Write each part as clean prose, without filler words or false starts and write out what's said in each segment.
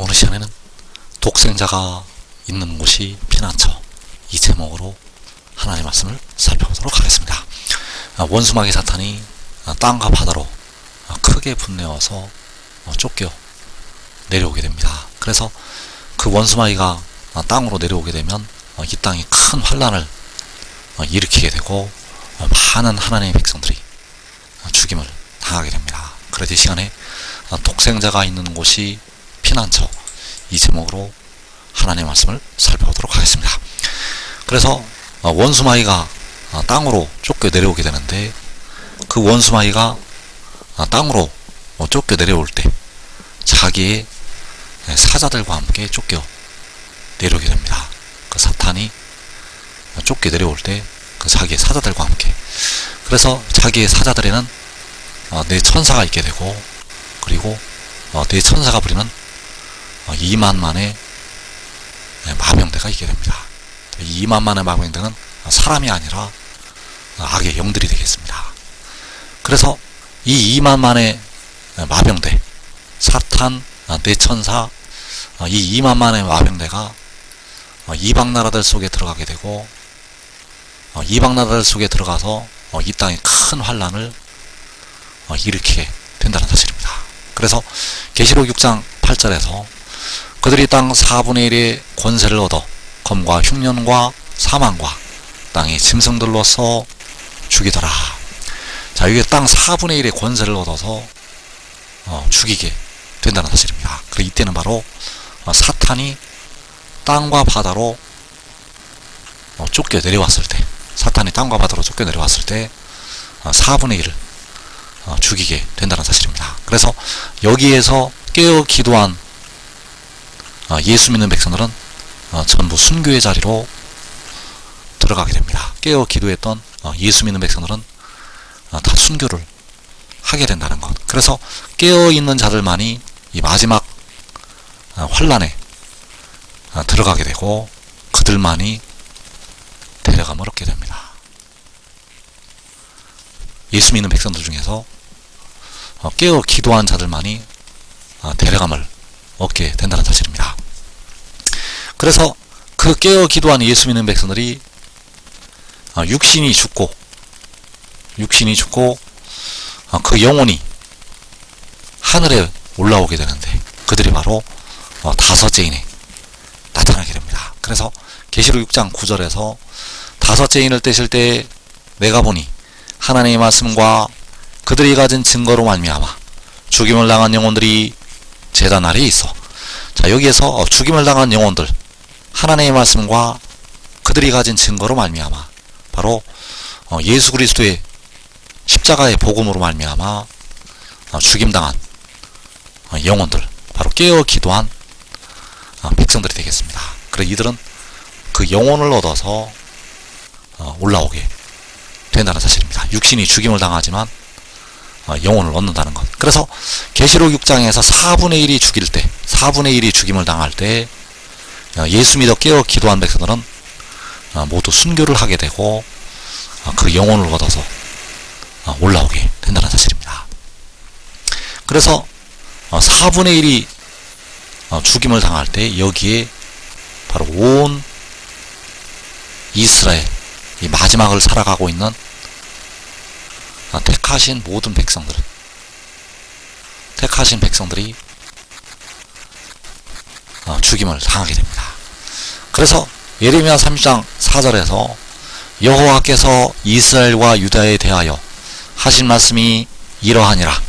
오늘 시간에는 독생자가 있는 곳이 피난처, 이 제목으로 하나님의 말씀을 살펴보도록 하겠습니다. 원수마귀 사탄이 땅과 바다로 크게 분내어서 쫓겨 내려오게 됩니다. 그래서 그 원수마귀가 땅으로 내려오게 되면 이 땅이 큰 환란을 일으키게 되고 많은 하나님의 백성들이 죽임을 당하게 됩니다. 그래서 이 시간에 독생자가 있는 곳이 피난처, 이 제목으로 하나님의 말씀을 살펴보도록 하겠습니다. 그래서 원수마귀가 땅으로 쫓겨 내려오게 되는데, 그 원수마귀가 땅으로 쫓겨 내려올 때 자기의 사자들과 함께 쫓겨 내려오게 됩니다. 그 사탄이 쫓겨 내려올 때 그 자기의 사자들과 함께, 그래서 자기의 사자들에는 네 천사가 있게 되고, 그리고 네 천사가 부리는 2만만의 마병대가 있게 됩니다. 이 2만만의 마병대는 사람이 아니라 악의 영들이 되겠습니다. 그래서 이 2만만의 마병대, 사탄, 네 천사, 이 2만만의 마병대가 이방 나라들 속에 들어가게 되고, 이방 나라들 속에 들어가서 이 땅에 큰 환란을 일으키게 된다는 사실입니다. 그래서 계시록 6장 8절에서 그들이 땅 4분의 1의 권세를 얻어 검과 흉년과 사망과 땅의 짐승들로서 죽이더라. 자, 이게 땅 4분의 1의 권세를 얻어서 죽이게 된다는 사실입니다. 그리고 이때는 바로 사탄이 땅과 바다로 쫓겨 내려왔을 때, 사탄이 땅과 바다로 쫓겨 내려왔을 때 4분의 1을 죽이게 된다는 사실입니다. 그래서 여기에서 깨어 기도한 예수 믿는 백성들은 전부 순교의 자리로 들어가게 됩니다. 깨어 기도했던 예수 믿는 백성들은 다 순교를 하게 된다는 것. 그래서 깨어 있는 자들만이 이 마지막 환란에 들어가게 되고, 그들만이 데려감을 얻게 됩니다. 예수 믿는 백성들 중에서 깨어 기도한 자들만이 데려감을 얻게 된다는 사실입니다. 그래서 그 깨어 기도한 예수 믿는 백성들이 육신이 죽고 그 영혼이 하늘에 올라오게 되는데, 그들이 바로 다섯째 인에 나타나게 됩니다. 그래서 계시록 6장 9절에서 다섯째 인을 떼실 때 내가 보니 하나님의 말씀과 그들이 가진 증거로 말미암아 죽임을 당한 영혼들이 제단 아래에 있어. 자, 여기에서 죽임을 당한 영혼들, 하나님의 말씀과 그들이 가진 증거로 말미암아, 바로 예수 그리스도의 십자가의 복음으로 말미암아 죽임당한 영혼들, 바로 깨어 기도한 백성들이 되겠습니다. 그래서 이들은 그 영혼을 얻어서 올라오게 된다는 사실입니다. 육신이 죽임을 당하지만 영혼을 얻는다는 것. 그래서 계시록 6장에서 4분의 1이 죽일 때, 4분의 1이 죽임을 당할 때 예수 믿어 깨어 기도한 백성들은 모두 순교를 하게 되고 그 영혼을 얻어서 올라오게 된다는 사실입니다. 그래서 4분의 1이 죽임을 당할 때 여기에 바로 온 이스라엘, 이 마지막을 살아가고 있는 택하신 모든 백성들은, 택하신 백성들이 죽임을 당하게 됩니다. 그래서 예레미야 30장 4절에서 여호와께서 이스라엘과 유다에 대하여 하신 말씀이 이러하니라.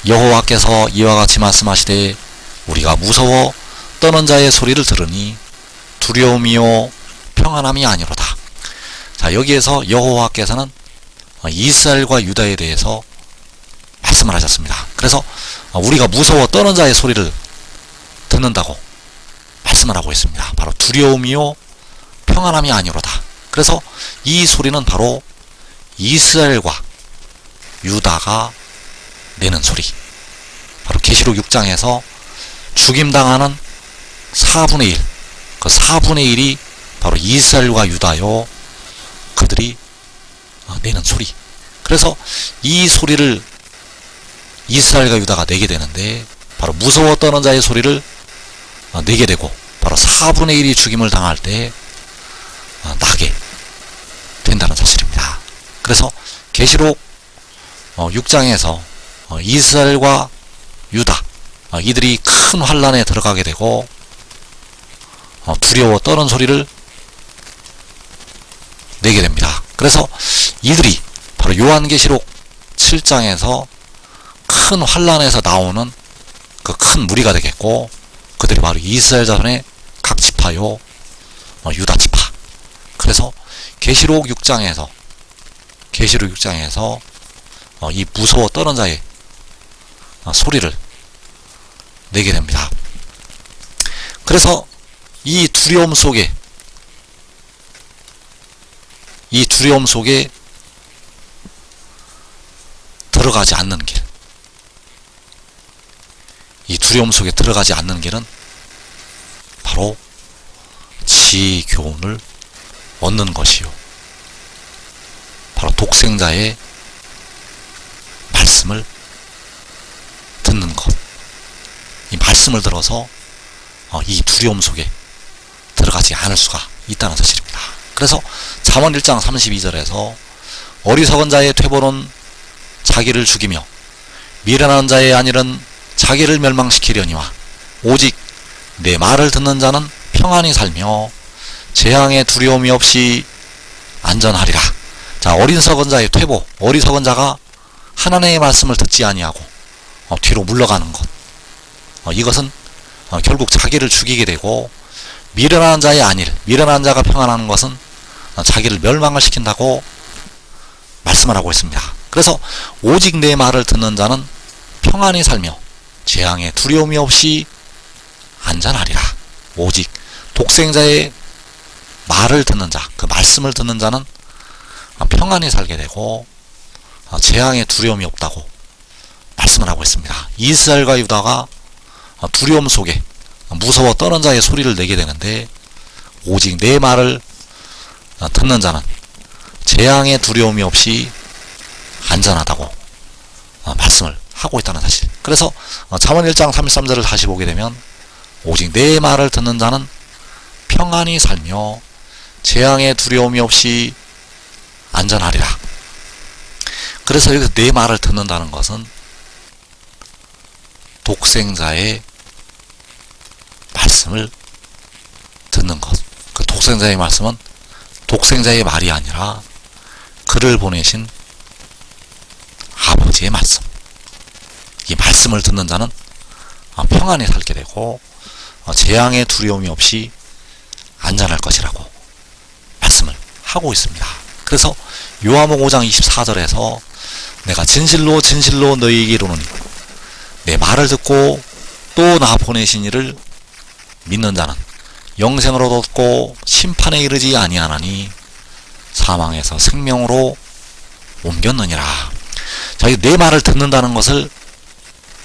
여호와께서 이와 같이 말씀하시되 우리가 무서워 떠는 자의 소리를 들으니 두려움이요 평안함이 아니로다. 자, 여기에서 여호와께서는 이스라엘과 유다에 대해서 말씀을 하셨습니다. 그래서 우리가 무서워 떠는 자의 소리를 듣는다고 말씀을 하고 있습니다. 바로 두려움이요 평안함이 아니로다. 그래서 이 소리는 바로 이스라엘과 유다가 내는 소리, 바로 계시록 6장에서 죽임당하는 4분의 1, 그 4분의 1이 바로 이스라엘과 유다요, 그들이 내는 소리. 그래서 이 소리를 이스라엘과 유다가 내게 되는데, 바로 무서워 떠는 자의 소리를 내게 되고 바로 4분의 1이 죽임을 당할 때 나게 된다는 사실입니다. 그래서 계시록 6장에서 이스라엘과 유다 이들이 큰 환란에 들어가게 되고 두려워 떠는 소리를 내게 됩니다. 그래서 이들이 바로 요한계시록 7장에서 큰 환란에서 나오는 그 큰 무리가 되겠고, 그들이 바로 이스라엘 자손의 각 지파요 유다 지파. 그래서 계시록 6장에서 이 무서워 떠는 자의 소리를 내게 됩니다. 그래서 이 두려움 속에 들어가지 않는 길, 이 두려움 속에 들어가지 않는 길은 바로 지혜의 교훈을 얻는 것이요, 바로 독생자의 말씀을 듣는 것. 이 말씀을 들어서 이 두려움 속에 들어가지 않을 수가 있다는 사실입니다. 그래서 잠언 1장 32절에서 어리석은 자의 퇴보는 자기를 죽이며 미련한 자의 안일은 자기를 멸망시키려니와 오직 내 말을 듣는 자는 평안히 살며 재앙의 두려움이 없이 안전하리라. 자, 어리석은 자의 퇴보, 어리석은 자가 하나님의 말씀을 듣지 아니하고 뒤로 물러가는 것, 이것은 결국 자기를 죽이게 되고, 미련한 자의 안일, 미련한 자가 평안하는 것은 자기를 멸망을 시킨다고 말씀을 하고 있습니다. 그래서 오직 내 말을 듣는 자는 평안히 살며 재앙의 두려움이 없이 안전하리라. 오직 독생자의 말을 듣는 자, 그 말씀을 듣는 자는 평안히 살게 되고 재앙의 두려움이 없다고 말씀을 하고 있습니다. 이스라엘과 유다가 두려움 속에 무서워 떠는 자의 소리를 내게 되는데, 오직 내 말을 듣는 자는 재앙의 두려움이 없이 안전하다고 말씀을 하고 있다는 사실. 그래서 잠언 1장 33절을 다시 보게 되면 오직 내 말을 듣는 자는 평안히 살며 재앙의 두려움이 없이 안전하리라. 그래서 여기서 내 말을 듣는다는 것은 독생자의 말씀을 듣는 것. 그 독생자의 말씀은 독생자의 말이 아니라 그를 보내신 아버지의 말씀. 이 말씀을 듣는 자는 평안히 살게 되고 재앙의 두려움이 없이 안전할 것이라고 말씀을 하고 있습니다. 그래서 요한복음 5장 24절에서 내가 진실로 진실로 너희에게 이르노니 내 말을 듣고 또 나 보내신 이를 믿는 자는 영생으로 얻고 심판에 이르지 아니하나니 사망에서 생명으로 옮겼느니라. 자, 내 말을 듣는다는 것을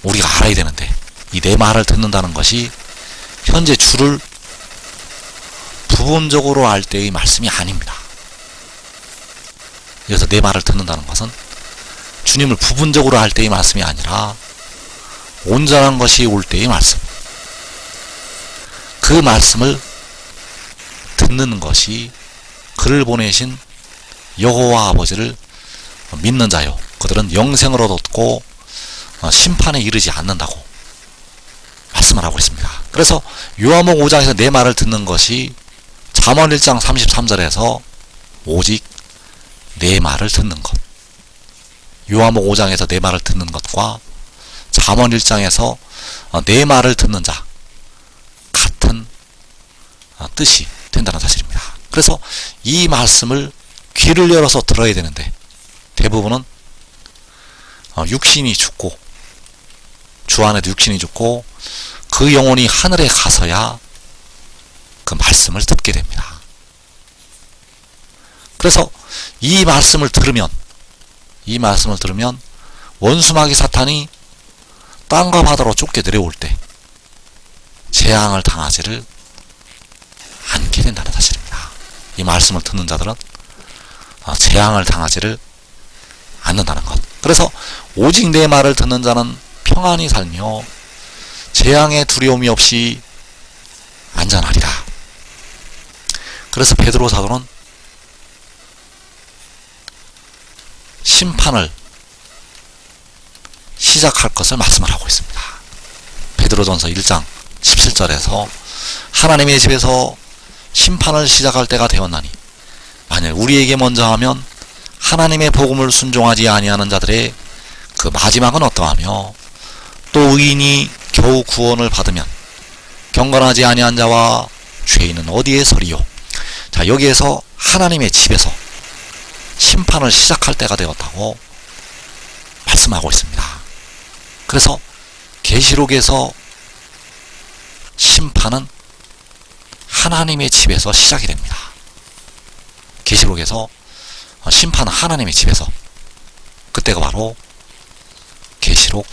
우리가 알아야 되는데, 이 내 말을 듣는다는 것이 현재 주를 부분적으로 알 때의 말씀이 아닙니다. 그래서 내 말을 듣는다는 것은 주님을 부분적으로 알 때의 말씀이 아니라 온전한 것이 올 때의 말씀. 그 말씀을 듣는 것이 그를 보내신 여호와 아버지를 믿는 자요, 그들은 영생을 얻었고 심판에 이르지 않는다고 말씀을 하고 있습니다. 그래서 요한복음 5장에서 내 말을 듣는 것이 잠언 1장 33절에서 오직 내 말을 듣는 것, 요한복음 5장에서 내 말을 듣는 것과 잠언 1장에서 내 말을 듣는 자 같은 뜻이 된다는 사실입니다. 그래서 이 말씀을 귀를 열어서 들어야 되는데, 대부분은 육신이 죽고, 주 안에도 육신이 죽고 그 영혼이 하늘에 가서야 그 말씀을 듣게 됩니다. 그래서 이 말씀을 들으면 원수마귀 사탄이 땅과 바다로 쫓겨 내려올 때 재앙을 당하지를 않게 된다는 사실입니다. 이 말씀을 듣는 자들은 재앙을 당하지를 않는다는 것. 그래서 오직 내 말을 듣는 자는 평안히 살며 재앙의 두려움이 없이 안전하리라. 그래서 베드로 사도는 심판을 시작할 것을 말씀을 하고 있습니다. 베드로전서 1장 17절에서 하나님의 집에서 심판을 시작할 때가 되었나니 만일 우리에게 먼저 하면 하나님의 복음을 순종하지 아니하는 자들의 그 마지막은 어떠하며 또 의인이 겨우 구원을 받으면 경건하지 아니한 자와 죄인은 어디에 서리요. 자, 여기에서 하나님의 집에서 심판을 시작할 때가 되었다고 말씀하고 있습니다. 그래서 계시록에서 심판은 하나님의 집에서 시작이 됩니다. 계시록에서 심판은 하나님의 집에서, 그때가 바로 계시록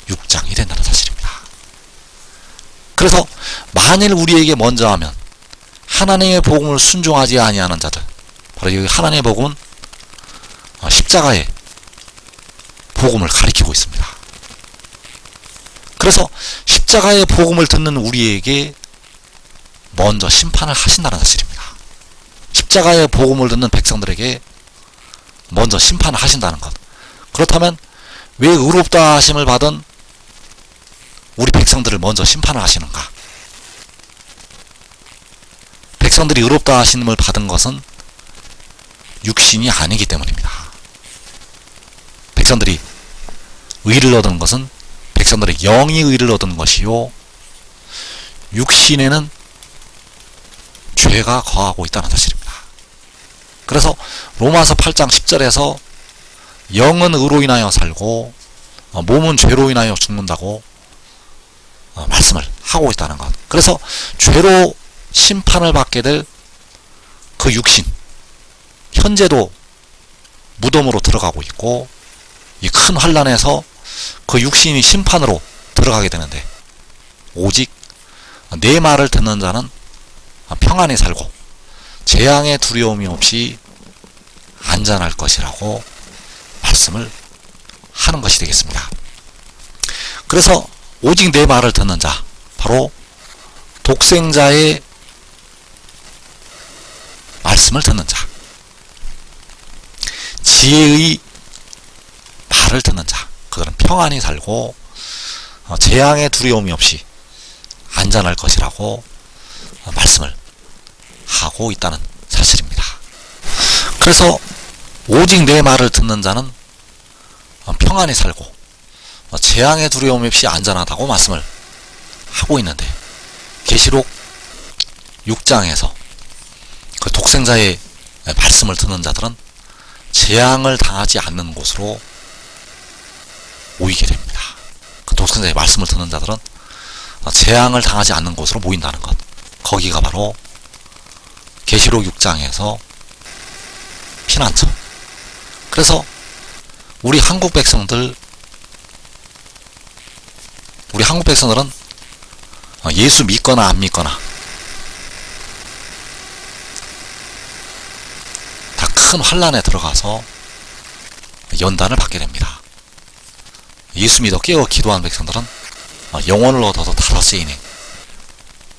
6장이 된다는 사실입니다. 그래서 만일 우리에게 먼저 하면 하나님의 복음을 순종하지 아니하는 자들, 바로 이 하나님의 복음은 십자가의 복음을 가리키고 있습니다. 그래서 십자가의 복음을 듣는 우리에게 먼저 심판을 하신다는 사실입니다. 십자가의 복음을 듣는 백성들에게 먼저 심판을 하신다는 것. 그렇다면 왜 의롭다 하심을 받은 우리 백성들을 먼저 심판을 하시는가? 백성들이 의롭다 하심을 받은 것은 육신이 아니기 때문입니다. 백성들이 의를 얻은 것은 백성들의 영이 의를 얻은 것이요, 육신에는 죄가 거하고 있다는 사실입니다. 그래서 로마서 8장 10절에서 영은 의로 인하여 살고 몸은 죄로 인하여 죽는다고 말씀을 하고 있다는 것. 그래서 죄로 심판을 받게 될 그 육신, 현재도 무덤으로 들어가고 있고 이 큰 환난에서 그 육신이 심판으로 들어가게 되는데, 오직 내 말을 듣는 자는 평안히 살고 재앙의 두려움이 없이 안전할 것이라고 말씀을 하는 것이 되겠습니다. 그래서 오직 내 말을 듣는 자, 바로 독생자의 말씀을 듣는 자, 지혜의 말을 듣는 자, 그들은 평안히 살고 재앙의 두려움이 없이 안전할 것이라고 말씀을 하고 있다는 사실입니다. 그래서 오직 내 말을 듣는 자는 평안히 살고 재앙의 두려움 없이 안전하다고 말씀을 하고 있는데, 계시록 6장에서 그 독생자의 말씀을 듣는 자들은 재앙을 당하지 않는 곳으로 모이게 됩니다. 그 독생자의 말씀을 듣는 자들은 재앙을 당하지 않는 곳으로 모인다는 것, 거기가 바로 계시록 6장에서 피난처. 그래서 우리 한국 백성들은 예수 믿거나 안 믿거나 다 큰 환난에 들어가서 연단을 받게 됩니다. 예수 믿어 깨어 기도하는 백성들은 영혼을 얻어서 5세인에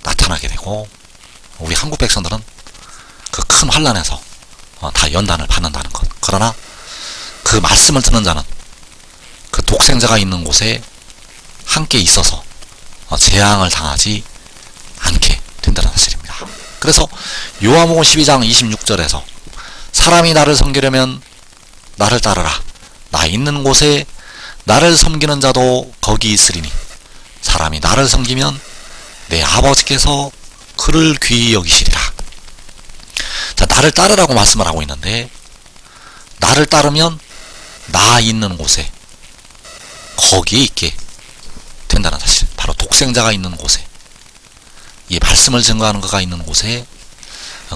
나타나게 되고, 우리 한국 백성들은 그 큰 환난에서 다 연단을 받는다는 것. 그러나 그 말씀을 듣는 자는 그 독생자가 있는 곳에 함께 있어서 재앙을 당하지 않게 된다는 사실입니다. 그래서 요한복음 12장 26절에서 사람이 나를 섬기려면 나를 따르라. 나 있는 곳에 나를 섬기는 자도 거기 있으리니 사람이 나를 섬기면 내 아버지께서 그를 귀히 여기시리라. 자, 나를 따르라고 말씀을 하고 있는데, 나를 따르면 나 있는 곳에 거기에 있게 된다는 사실. 바로 독생자가 있는 곳에, 이 말씀을 증거하는 그가 있는 곳에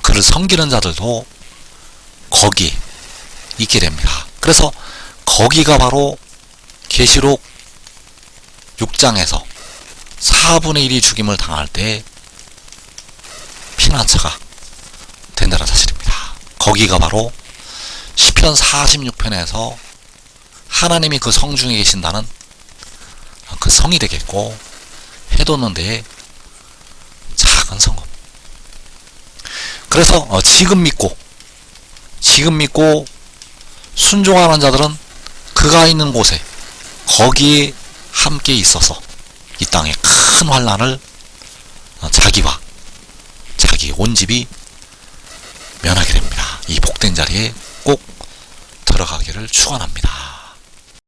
그를 섬기는 자들도 거기에 있게 됩니다. 그래서 거기가 바로 계시록 6장에서 4분의 1이 죽임을 당할 때 피난처가 된다는 사실입니다. 거기가 바로 시편 46편에서 하나님이 그 성중에 계신다는 그 성이 되겠고, 해돋는 데에 그래서 지금 믿고 순종하는 자들은 그가 있는 곳에 거기에 함께 있어서 이 땅의 큰 환난을 자기와 자기 온 집이 면하게 됩니다. 이 복된 자리에 꼭 들어가기를 축원합니다.